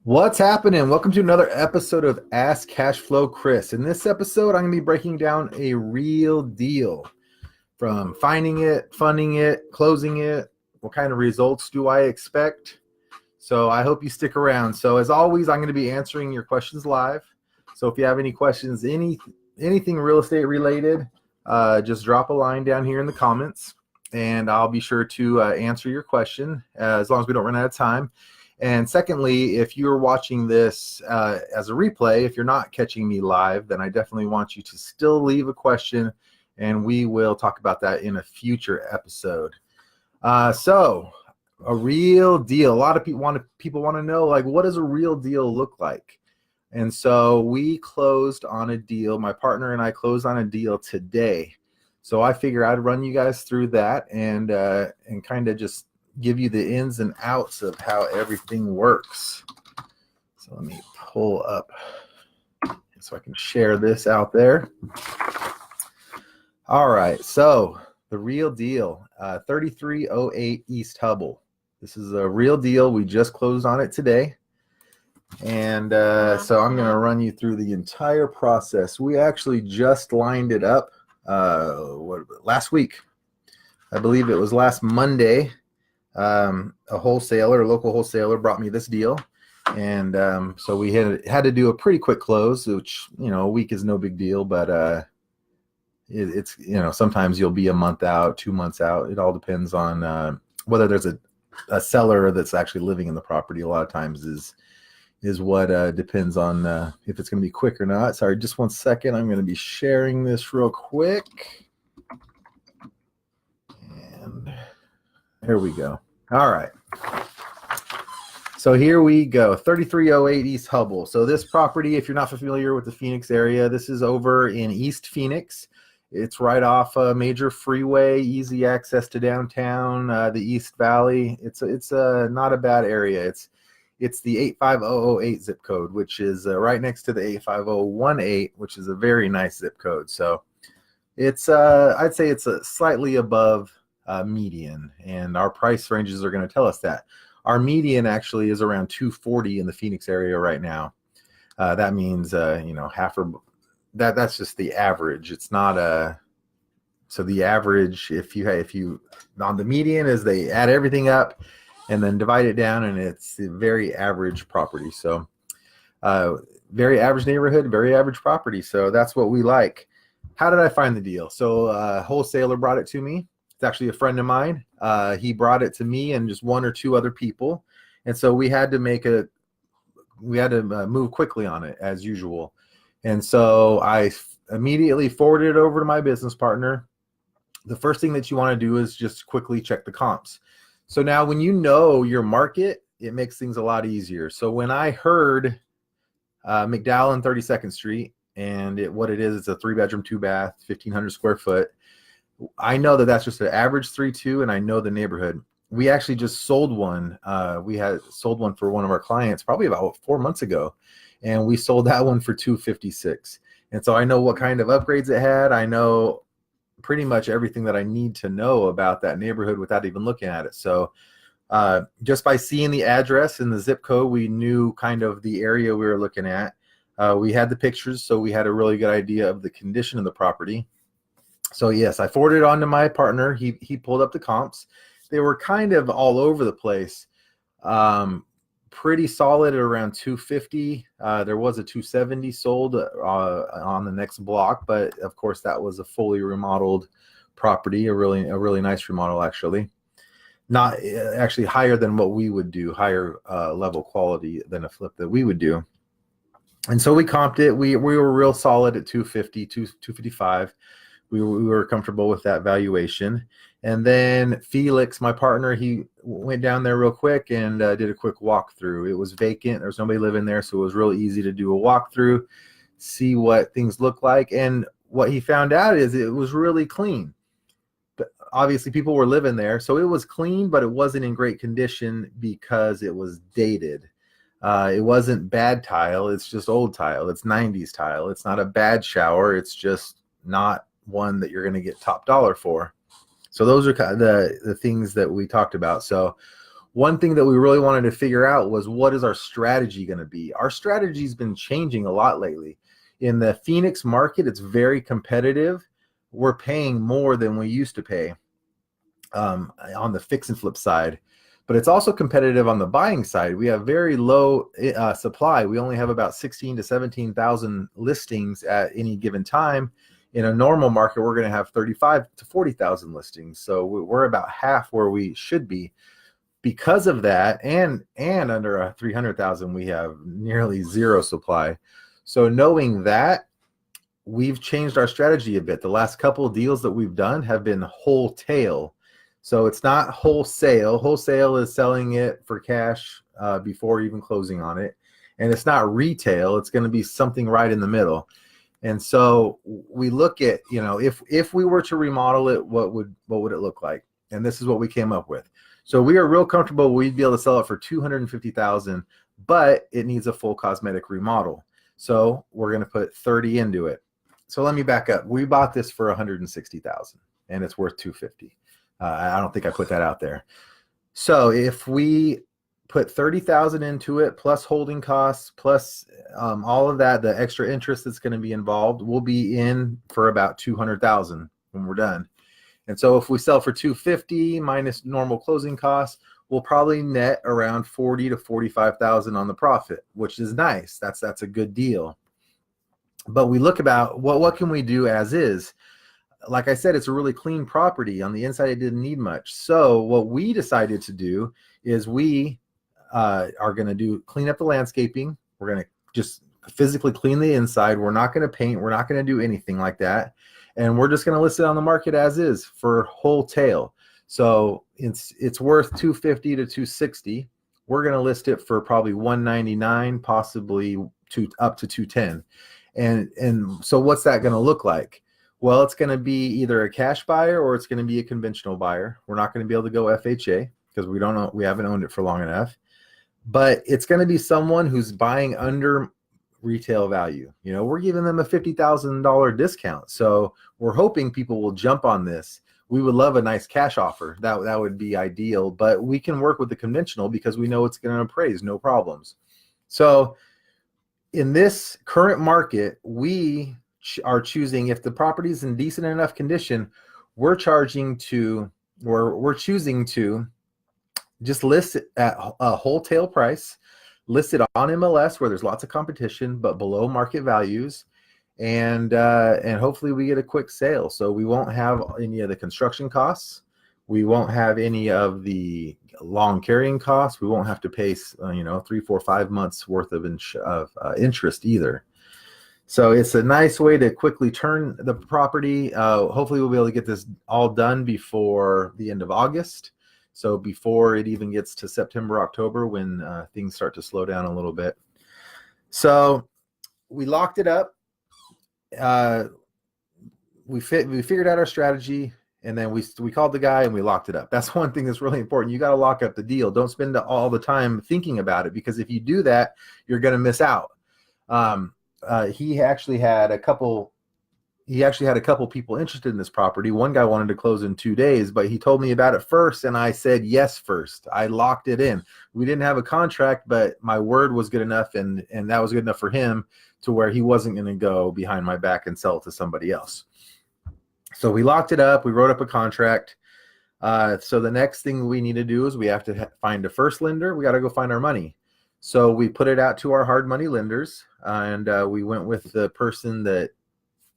What's happening? Welcome to another episode of Ask Cashflow Kris. In this episode, I'm going to be breaking down a real deal from finding it, funding it, closing it. What kind of results do I expect? So I hope you stick around. So as always, I'm going to be answering your questions live. So if you have any questions, anything real estate related, just drop a line down here in the comments and I'll be sure to answer your question as long as we don't run out of time. And secondly, if you're watching this as a replay, if you're not catching me live, then I definitely want you to still leave a question and we will talk about that in a future episode. So a real deal. A lot of people want to know, like, what does a real deal look like? And so we closed on a deal. My partner and I closed on a deal today. So I figure I'd run you guys through that and kind of just give you the ins and outs of how everything works. So let me pull up so I can share this out there. All right, so the real deal, 3308 East Hubble. This is a real deal. We just closed on it today. And so I'm going to run you through the entire process. We actually just lined it up last week. I believe it was last Monday. A local wholesaler brought me this deal. And so we had to do a pretty quick close, which, a week is no big deal, but it's, sometimes you'll be a month out, 2 months out. It all depends on whether there's a seller that's actually living in the property. A lot of times is what depends on if it's going to be quick or not. Sorry, just 1 second. I'm going to be sharing this real quick. And there we go. All right. So here we go. 3308 East Hubble. So this property, if you're not familiar with the Phoenix area, this is over in East Phoenix. It's right off a major freeway, easy access to downtown, the East Valley. It's not a bad area. It's the 85008 zip code, which is right next to the 85018, which is a very nice zip code. So it's I'd say it's slightly above median, and our price ranges are going to tell us that. Our median actually is around 240 in the Phoenix area right now. That means half or that's just the average. It's not so the average, if you on the median, is they add everything up and then divide it down, and it's a very average property. So very average neighborhood, very average property. So that's what we like. How did I find the deal? So a wholesaler brought it to me. It's actually a friend of mine. He brought it to me and just one or two other people. And so we had to move quickly on it as usual. And so I immediately forwarded it over to my business partner. The first thing that you want to do is just quickly check the comps. So now when you know your market, it makes things a lot easier. So when I heard McDowell and 32nd Street, and it's a 3-bedroom, 2-bath, 1,500 square foot, I know that that's just an average 3.2, and I know the neighborhood. We actually just sold one. We had sold one for one of our clients probably about 4 months ago, and we sold that one for $256. And so I know what kind of upgrades it had. I know pretty much everything that I need to know about that neighborhood without even looking at it. So just by seeing the address and the zip code, we knew kind of the area we were looking at. We had the pictures, so we had a really good idea of the condition of the property. So yes, I forwarded it on to my partner. He pulled up the comps. They were kind of all over the place. Pretty solid at around 250. There was a 270 sold on the next block, but of course that was a fully remodeled property, a really nice remodel actually. Not actually higher than what we would do, higher level quality than a flip that we would do. And so we comped it. We were real solid at 250, 255. We were comfortable with that valuation. And then Felix, my partner, he went down there real quick and did a quick walkthrough. It was vacant. There was nobody living there, so it was really easy to do a walkthrough, see what things look like. And what he found out is it was really clean. But obviously, people were living there, so it was clean, but it wasn't in great condition because it was dated. It wasn't bad tile. It's just old tile. It's 90s tile. It's not a bad shower. It's just not one that you're going to get top dollar for. So those are kind of the things that we talked about. So one thing that we really wanted to figure out was, what is our strategy going to be? Our strategy's been changing a lot lately. In the Phoenix market, it's very competitive. We're paying more than we used to pay on the fix and flip side, but it's also competitive on the buying side. We have very low supply. We only have about 16 to 17,000 listings at any given time. In a normal market, we're going to have 35 to 40,000 listings. So we're about half where we should be. Because of that, and under 300,000, we have nearly zero supply. So knowing that, we've changed our strategy a bit. The last couple of deals that we've done have been wholesale. So it's not wholesale. Wholesale is selling it for cash before even closing on it. And it's not retail. It's going to be something right in the middle. And so we look at, if we were to remodel it, what would it look like? And this is what we came up with. So we are real comfortable we'd be able to sell it for $250,000, but it needs a full cosmetic remodel. So we're going to put 30 into it. So let me back up. We bought this for $160,000 and it's worth $250,000. I don't think I put that out there. So if we put $30,000 into it, plus holding costs, plus all of that, the extra interest that's going to be involved, we'll be in for about $200,000 when we're done. And so if we sell for $250,000 minus normal closing costs, we'll probably net around $40,000 to $45,000 on the profit, which is nice. That's a good deal. But we look about what can we do as is. Like I said, it's a really clean property. On the inside, it didn't need much. So what we decided to do is we are going to clean up the landscaping. We're going to just physically clean the inside. We're not going to paint. We're not going to do anything like that. And we're just going to list it on the market as is for wholesale. So it's worth $250,000 to $260,000. We're going to list it for probably $199,000, possibly up to $210,000. And so what's that going to look like? Well, it's going to be either a cash buyer or it's going to be a conventional buyer. We're not going to be able to go FHA because we haven't owned it for long enough. But it's going to be someone who's buying under retail value. We're giving them a $50,000 discount. So we're hoping people will jump on this. We would love a nice cash offer. That would be ideal, but we can work with the conventional because we know it's going to appraise, no problems. So in this current market, we are choosing, if the property is in decent enough condition, we're choosing to just list it at a wholesale price, list it on MLS where there's lots of competition, but below market values, and hopefully we get a quick sale. So we won't have any of the construction costs. We won't have any of the long carrying costs. We won't have to pay 3, 4, 5 months worth of interest either. So it's a nice way to quickly turn the property. Hopefully we'll be able to get this all done before the end of August. So before it even gets to September, October, when things start to slow down a little bit. So we locked it up. We figured out our strategy, and then we called the guy and we locked it up. That's one thing that's really important. You got to lock up the deal. Don't spend all the time thinking about it, because if you do that, you're going to miss out. He actually had a couple people interested in this property. One guy wanted to close in 2 days, but he told me about it first, and I said yes first. I locked it in. We didn't have a contract, but my word was good enough, and that was good enough for him to where he wasn't going to go behind my back and sell it to somebody else. So we locked it up. We wrote up a contract. So the next thing we need to do is we have to find a first lender. We got to go find our money. So we put it out to our hard money lenders, and we went with the person that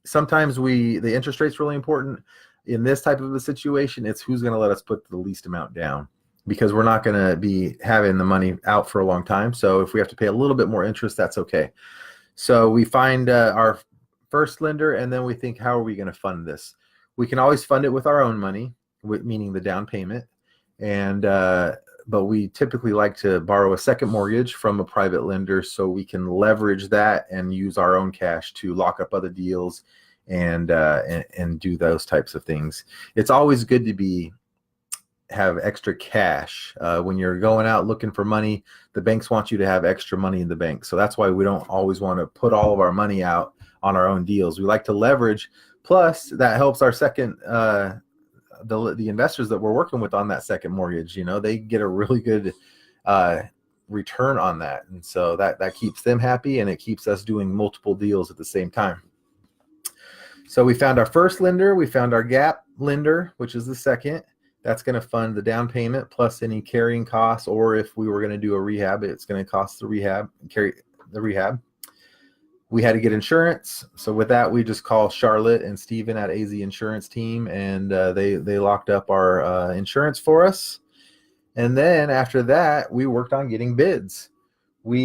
sometimes the interest rate's really important. In this type of a situation, it's who's going to let us put the least amount down, because we're not going to be having the money out for a long time. So if we have to pay a little bit more interest, that's okay. So we find our first lender, and then we think, how are we going to fund this? We can always fund it with our own money, meaning the down payment. But we typically like to borrow a second mortgage from a private lender so we can leverage that and use our own cash to lock up other deals and do those types of things. It's always good to have extra cash. When you're going out looking for money, the banks want you to have extra money in the bank. So that's why we don't always want to put all of our money out on our own deals. We like to leverage. Plus, that helps our second the investors that we're working with on that second mortgage, they get a really good return on that. And so that keeps them happy, and it keeps us doing multiple deals at the same time. So we found our first lender, we found our gap lender, which is the second. That's going to fund the down payment plus any carrying costs, or if we were going to do a rehab, it's going to cost carry the rehab. We had to get insurance. So with that, we just call Charlotte and Steven at AZ Insurance Team, and they locked up our insurance for us. And then after that, we worked on getting bids. Let's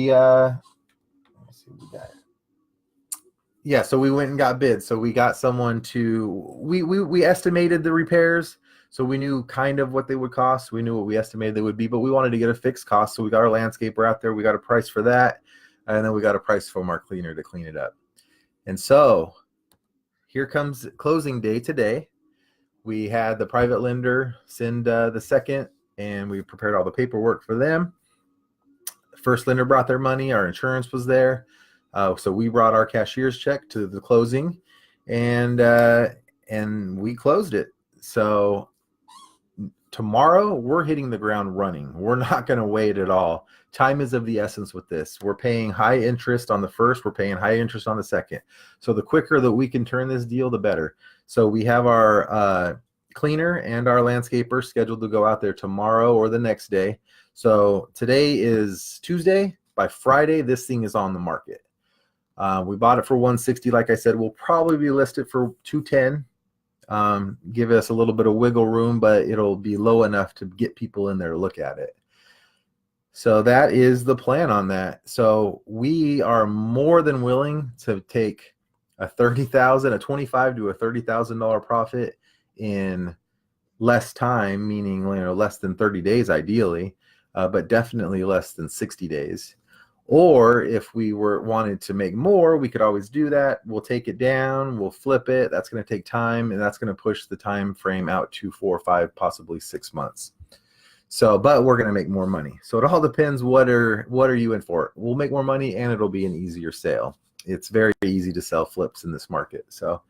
see what we got. Yeah, so we went and got bids. So we got someone we estimated the repairs. So we knew kind of what they would cost. We knew what we estimated they would be, but we wanted to get a fixed cost. So we got our landscaper out there. We got a price for that. And then we got a price from our cleaner to clean it up. And so here comes closing day today. We had the private lender send the second, and we prepared all the paperwork for them. The first lender brought their money. Our insurance was there. So we brought our cashier's check to the closing, and we closed it. So tomorrow we're hitting the ground running. We're not going to wait at all. Time is of the essence with this. We're paying high interest on the first. We're paying high interest on the second. So the quicker that we can turn this deal, the better. So we have our cleaner and our landscaper scheduled to go out there tomorrow or the next day. So today is Tuesday. By Friday, this thing is on the market. We bought it for $160. Like I said, we'll probably be listed for $210. Give us a little bit of wiggle room, but it'll be low enough to get people in there to look at it. So that is the plan on that. So we are more than willing to take a $30,000, a $25,000 to a $30,000 profit in less time, meaning less than 30 days ideally, but definitely less than 60 days. Or if we wanted to make more, we could always do that. We'll take it down, we'll flip it. That's going to take time, and that's going to push the time frame out to 4 or 5, possibly 6 months. So, but we're going to make more money. So it all depends what are you in for. We'll make more money, and it'll be an easier sale. It's very easy to sell flips in this market. So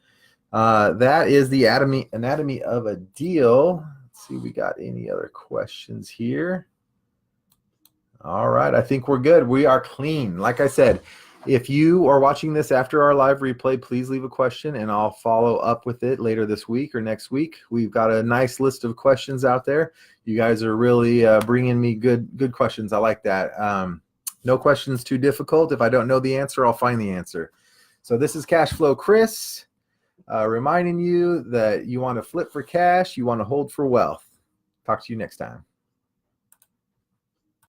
that is the anatomy of a deal. Let's see, we got any other questions here? All right, I think we're good. We are clean. Like I said, if you are watching this after our live replay, please leave a question, and I'll follow up with it later this week or next week. We've got a nice list of questions out there. You guys are really bringing me good questions. I like that. No questions too difficult. If I don't know the answer, I'll find the answer. So this is Cashflow Kris, reminding you that you want to flip for cash, you want to hold for wealth. Talk to you next time.